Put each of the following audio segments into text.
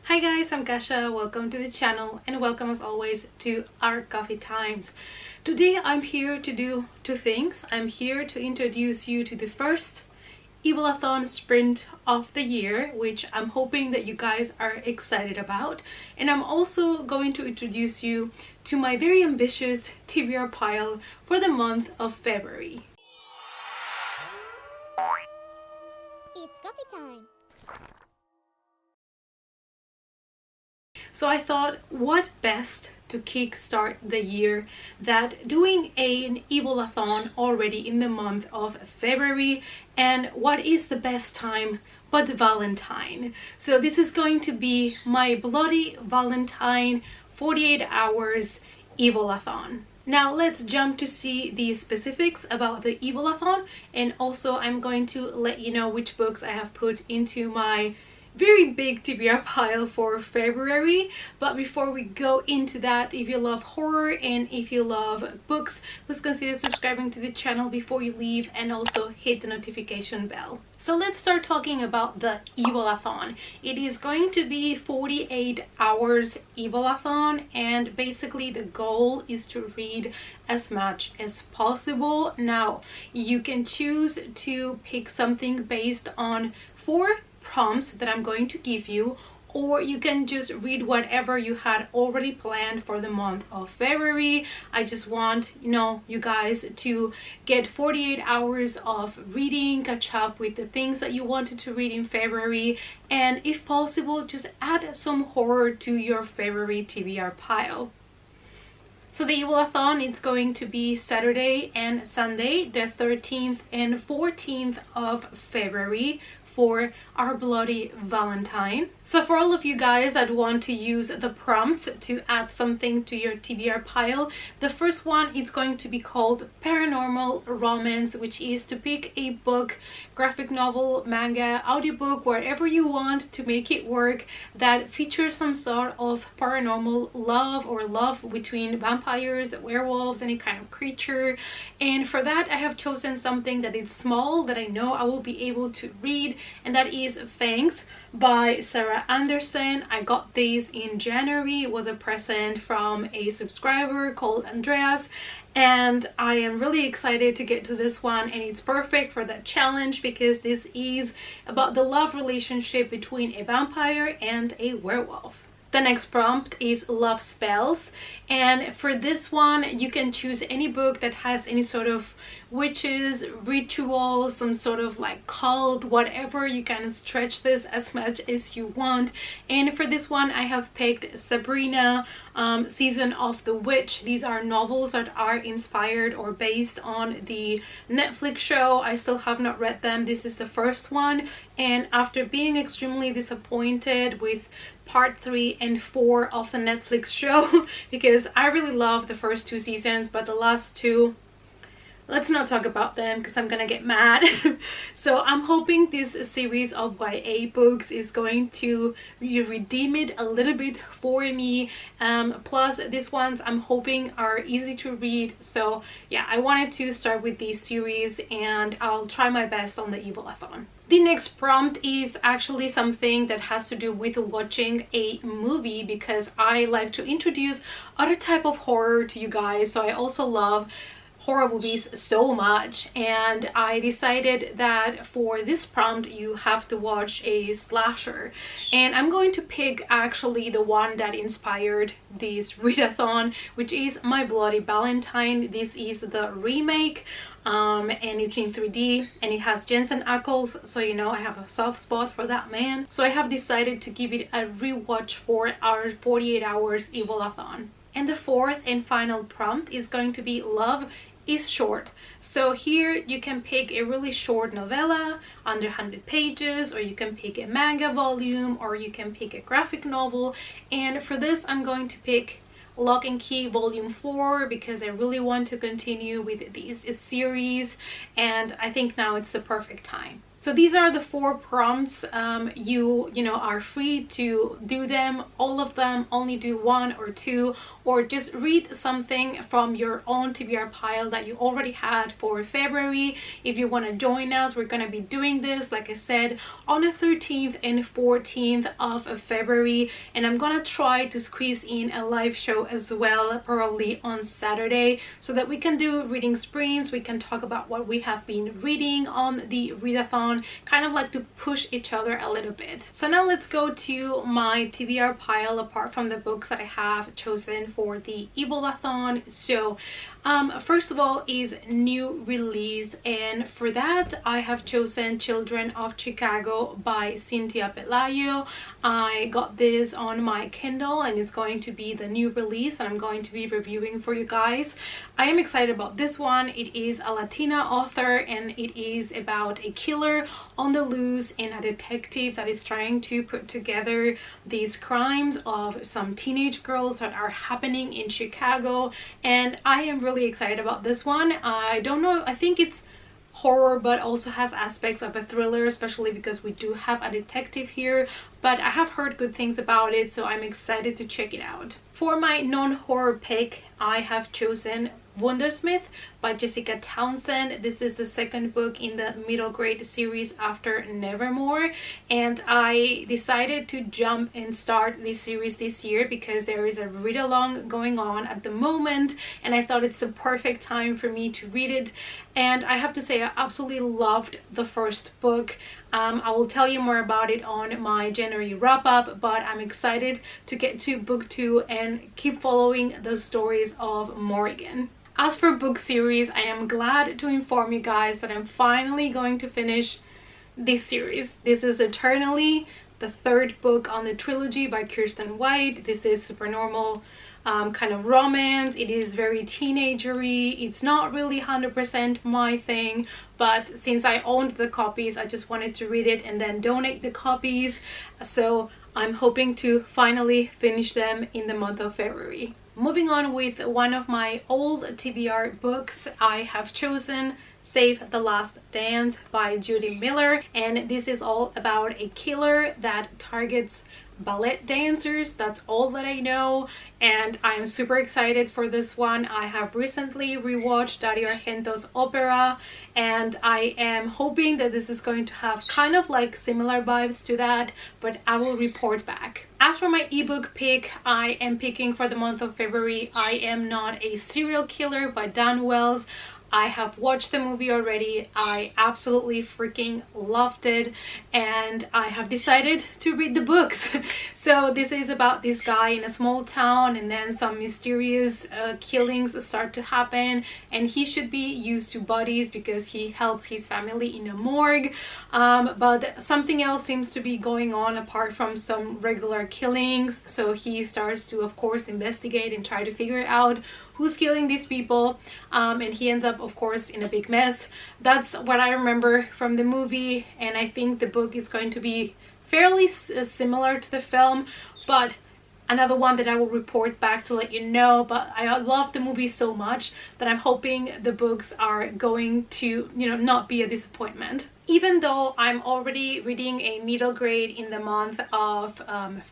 Hi guys, I'm Kasha. Welcome to the channel and welcome as always to our coffee times. Today I'm here to do two things. I'm here to introduce you to the first evilathon sprint of the year, which I'm hoping that you guys are excited about, and I'm also going to introduce you to my very ambitious TBR pile for the month of February. It's coffee time! So I thought, what best to kickstart the year that doing an evilathon already in the month of February, and what is the best time but Valentine. So this is going to be my Bloody Valentine 48 hours evilathon. Now let's jump to see the specifics about the evilathon, and also I'm going to let you know which books I have put into my very big TBR pile for February. But before we go into that, if you love horror and if you love books, please consider subscribing to the channel before you leave and also hit the notification bell. So let's start talking about the evilathon. It is going to be 48 hours evilathon, and basically the goal is to read as much as possible. Now you can choose to pick something based on 4 prompts that I'm going to give you, or you can just read whatever you had already planned for the month of February. I just want you guys to get 48 hours of reading, catch up with the things that you wanted to read in February, and if possible just add some horror to your February TBR pile. So the evilathon is going to be Saturday and Sunday, the 13th and 14th of February, for our Bloody Valentine. So for all of you guys that want to use the prompts to add something to your TBR pile, the first one is going to be called Paranormal Romance, which is to pick a book, graphic novel, manga, audiobook, wherever you want to make it work, that features some sort of paranormal love or love between vampires, werewolves, any kind of creature. And for that I have chosen something that is small, that I know I will be able to read, and that is Fangs by Sarah Anderson. I got these in January. It was a present from a subscriber called Andreas, and I am really excited to get to this one, and it's perfect for that challenge because this is about the love relationship between a vampire and a werewolf. The next prompt is Love Spells, and for this one you can choose any book that has any sort of witches, rituals, some sort of like cult, whatever. You can stretch this as much as you want. And for this one I have picked Sabrina, Season of the Witch. These are novels that are inspired or based on the Netflix show. I still have not read them. This is the first one, and after being extremely disappointed with part 3 and 4 of the Netflix show because I really love the first 2 seasons, but the last 2, let's not talk about them because I'm gonna get mad. So I'm hoping this series of YA books is going to redeem it a little bit for me. Plus these ones I'm hoping are easy to read. So yeah, I wanted to start with this series and I'll try my best on the evilathon. The next prompt is actually something that has to do with watching a movie, because I like to introduce other type of horror to you guys. So I also love horror movies so much, and I decided that for this prompt you have to watch a slasher, and I'm going to pick actually the one that inspired this readathon, which is My Bloody Valentine. This is the remake, and it's in 3D, and it has Jensen Ackles, so I have a soft spot for that man. So I have decided to give it a rewatch for our 48 hours evilathon. And the fourth and final prompt is going to be Love is Short. So here you can pick a really short novella under 100 pages, or you can pick a manga volume, or you can pick a graphic novel. And for this I'm going to pick Lock and Key Volume 4 because I really want to continue with this series, and I think now it's the perfect time. So these are the 4 prompts. You know, are free to do them, all of them, only do 1 or 2, or just read something from your own TBR pile that you already had for February. If you want to join us, we're going to be doing this, like I said, on the 13th and 14th of February, and I'm going to try to squeeze in a live show as well, probably on Saturday, so that we can do reading sprints, we can talk about what we have been reading on the readathon, kind of like to push each other a little bit. So now let's go to my TBR pile apart from the books that I have chosen for the evilathon. So first of all is new release, and for that I have chosen Children of Chicago by Cynthia Pelayo. I got this on my Kindle and it's going to be the new release and I'm going to be reviewing for you guys. I am excited about this one. It is a Latina author and it is about a killer on the loose and a detective that is trying to put together these crimes of some teenage girls that are happening in Chicago, and I am really excited about this one. I don't know, I think it's horror but also has aspects of a thriller, especially because we do have a detective here, but I have heard good things about it, so I'm excited to check it out. For my non-horror pick, I have chosen Wondersmith by Jessica Townsend. This is the 2nd book in the middle grade series after Nevermore, and I decided to jump and start this series this year because there is a read-along going on at the moment and I thought it's the perfect time for me to read it. And I have to say I absolutely loved the first book. I will tell you more about it on my January wrap-up, but I'm excited to get to book 2 and keep following the stories of Morgan. As for book series, I am glad to inform you guys that I'm finally going to finish this series. This is Eternally, the 3rd book on the trilogy by Kirsten White. This is super normal kind of romance. It is very teenagery. It's not really 100% my thing, but since I owned the copies, I just wanted to read it and then donate the copies. So I'm hoping to finally finish them in the month of February. Moving on with one of my old TBR books, I have chosen Save the Last Dance by Judy Miller, and this is all about a killer that targets ballet dancers. That's all that I know, and I am super excited for this one. I have recently rewatched Dario Argento's opera and I am hoping that this is going to have kind of like similar vibes to that, but I will report back. As for my ebook pick, I am picking for the month of February I Am Not a Serial Killer by Dan Wells. I have watched the movie already. I absolutely freaking loved it, and I have decided to read the books. So this is about this guy in a small town, and then some mysterious killings start to happen, and he should be used to bodies because he helps his family in a morgue. But something else seems to be going on apart from some regular killings. So he starts to, of course, investigate and try to figure out who's killing these people, and he ends up, of course, in a big mess. That's what I remember from the movie, and I think the book is going to be fairly similar to the film, but another one that I will report back to let you know. But I love the movie so much that I'm hoping the books are going to, you know, not be a disappointment. Even though I'm already reading a middle grade in the month of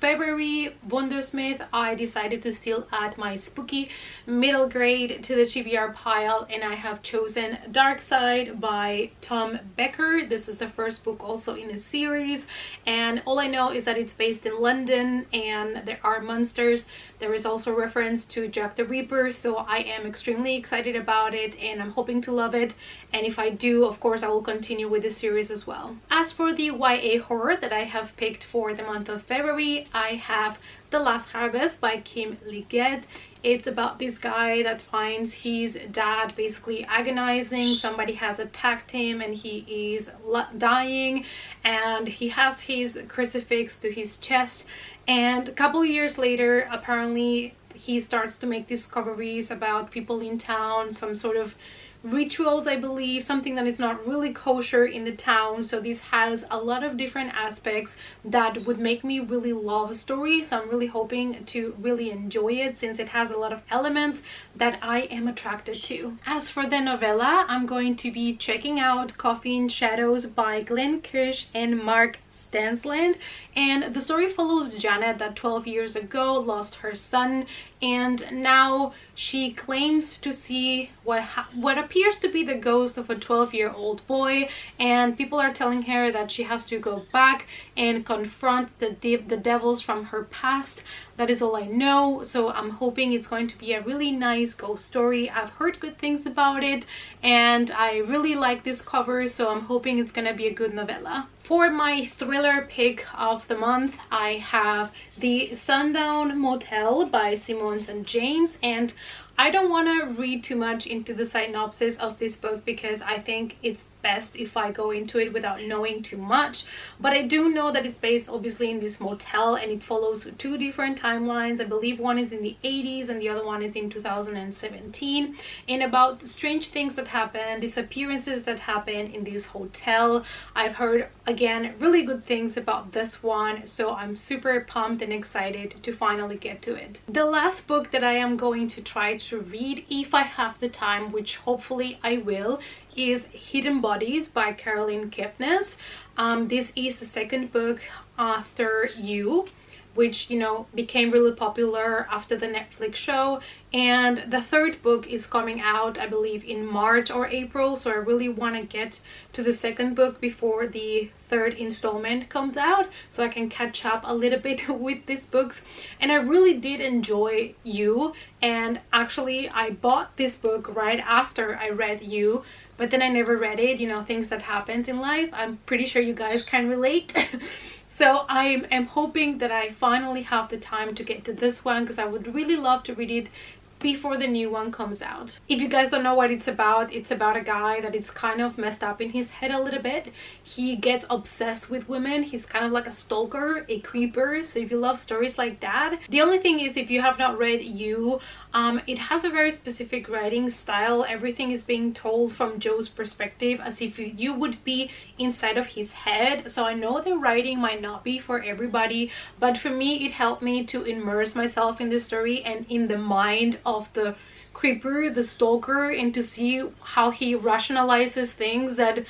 February, Wondersmith, I decided to still add my spooky middle grade to the TBR pile, and I have chosen Dark Side by Tom Becker. This is the first book also in a series, and all I know is that it's based in London and there are monsters. There is also reference to Jack the Ripper, so I am extremely excited about it and I'm hoping to love it. And if I do, of course, I will continue with this series as well. As for the YA horror that I have picked for the month of February, I have The Last Harvest by Kim Liggett. It's about this guy that finds his dad basically agonizing. Somebody has attacked him and he is dying, and he has his crucifix to his chest. And a couple years later, apparently he starts to make discoveries about people in town, some sort of rituals, I believe, something that is not really kosher in the town. So this has a lot of different aspects that would make me really love a story. So I'm really hoping to really enjoy it, since it has a lot of elements that I am attracted to. As for the novella, I'm going to be checking out Coffee in Shadows by Glenn Kirsch and Mark Stansland. And the story follows Janet, that 12 years ago lost her son, and now she claims to see what appears to be the ghost of a 12-year-old boy, and people are telling her that she has to go back and confront the devils from her past. That is all I know, so I'm hoping it's going to be a really nice ghost story. I've heard good things about it, and I really like this cover, so I'm hoping it's gonna be a good novella. For my thriller pick of the month, I have the Sunken Motel by Simmons and James, and I don't want to read too much into the synopsis of this book because I think it's best if I go into it without knowing too much. But I do know that it's based obviously in this motel, and it follows two different timelines. I believe one is in the 80s and the other one is in 2017, and about strange things that happen, disappearances that happen in this hotel. I've heard, again, really good things about this one, so I'm super pumped and excited to finally get to it. The last book that I am going to try to read, if I have the time, which hopefully I will, is Hidden Bodies by Caroline Kepnes. This is the second book after You, which, you know, became really popular after the Netflix show, and the third book is coming out, I believe, in March or April, so I really want to get to the second book before the third installment comes out so I can catch up a little bit with these books. And I really did enjoy You, and actually I bought this book right after I read You, but then I never read it. You know, things that happens in life. I'm pretty sure you guys can relate. So I am hoping that I finally have the time to get to this one, because I would really love to read it before the new one comes out. If you guys don't know what it's about a guy that is kind of messed up in his head a little bit. He gets obsessed with women. He's kind of like a stalker, a creeper. So if you love stories like that, the only thing is, if you have not read You, it has a very specific writing style. Everything is being told from Joe's perspective, as if you would be inside of his head. So I know the writing might not be for everybody, but for me it helped me to immerse myself in the story and in the mind of the creeper, the stalker, and to see how he rationalizes things that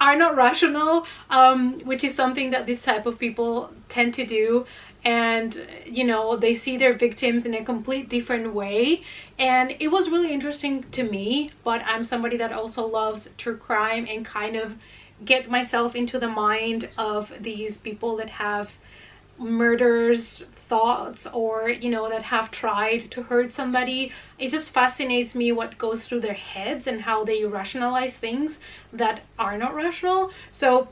are not rational, which is something that this type of people tend to do. And, you know, they see their victims in a complete different way, and it was really interesting to me. But I'm somebody that also loves true crime and kind of get myself into the mind of these people that have murders thoughts, or, you know, that have tried to hurt somebody. It just fascinates me what goes through their heads and how they rationalize things that are not rational. So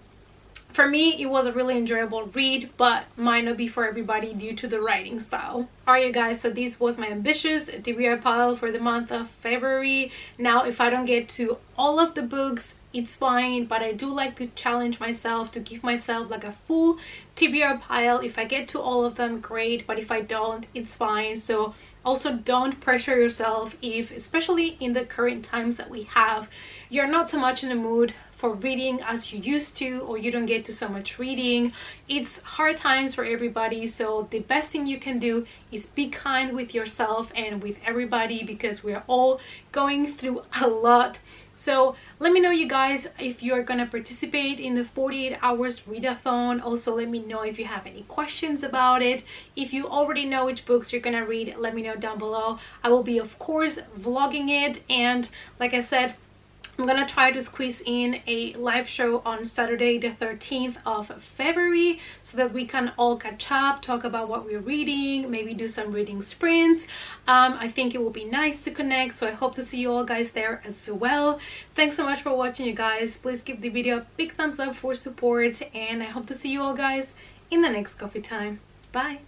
for me, it was a really enjoyable read, but might not be for everybody due to the writing style. Alright, you guys, so this was my ambitious TBR pile for the month of February. Now, if I don't get to all of the books, it's fine, but I do like to challenge myself, to give myself like a full TBR pile. If I get to all of them, great, but if I don't, it's fine. So also don't pressure yourself if, especially in the current times that we have, you're not so much in the mood for reading as you used to, or you don't get to so much reading. It's hard times for everybody, so the best thing you can do is be kind with yourself and with everybody, because we're all going through a lot. So let me know, you guys, if you're gonna participate in the 48 hours readathon. Also, let me know if you have any questions about it. If you already know which books you're gonna read, let me know down below. I will be, of course, vlogging it, and like I said, I'm gonna try to squeeze in a live show on Saturday the 13th of February so that we can all catch up, talk about what we're reading, maybe do some reading sprints. I think it will be nice to connect, so I hope to see you all guys there as well. Thanks so much for watching, you guys. Please give the video a big thumbs up for support, and I hope to see you all guys in the next coffee time. Bye!